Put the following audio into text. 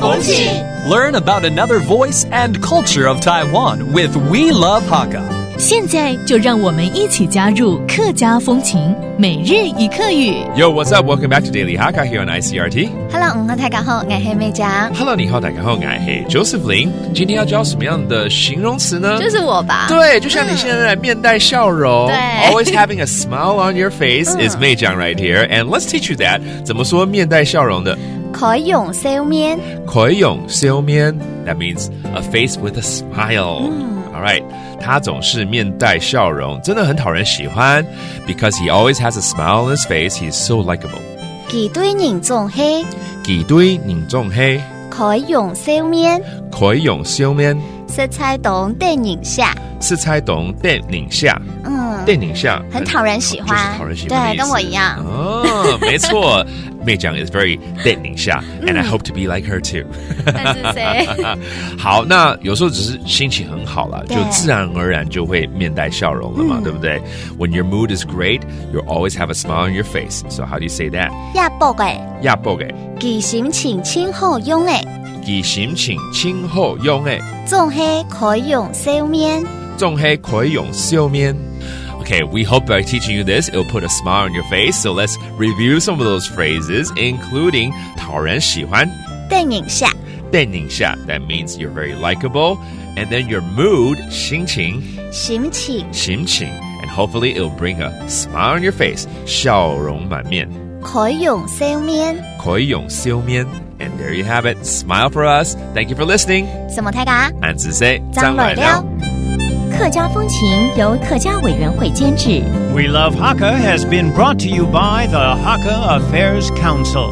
风情 Learn about another voice and culture of Taiwan with We Love Hakka. 现在就让我们一起加入客家风情每日一课语。 Yo, what's up? Welcome back to Daily Hakka here on ICRT. Hello， 大家好，我是美嘉。 Hello, 你好，大家好，我是 Josephine。今天要教什么样的形容词呢？就是我吧。对，就像你现在面带笑容。对 Always having a smile on your face is 美江 right here. And let's teach you that. 怎么说面带笑容的？開容笑面。開容笑面 That means a face with a smile. All right. 他总是面帶笑容，真的很討人喜歡 because he always has a smile on his face. He's so likable. 佢對人總係佢對人總係開容笑面，開容笑面，是猜懂電影下。是猜懂電影下。電影下很討人喜歡，就是討人喜歡的意思。對，跟我一樣。哦，沒錯，美江 is very 電影下 and I hope to be like her too. 但是誰？好，那有時候只是心情很好啦，就自然而然就會面帶笑容了嘛，對不對？ When your mood is great, you'll always have a smile on your face. So how do you say that? 亞博嘅，亞博嘅，佢心情清好用嘅，佢心情清好用嘅，總係開容笑面。總係開容笑面。Okay, we hope by teaching you this, it'll put a smile on your face. So let's review some of those phrases, including 討人喜歡電影下，電影下 that means you're very likable. And then your mood 心情心情and hopefully it'll bring a smile on your face 笑容滿面開容笑面。開容笑面 And there you have it. Smile for us. Thank you for listening. 什麼大家？俺子 say 張來了。客家风情由客家委员会监制。 We Love Hakka has been brought to you by the Hakka Affairs Council.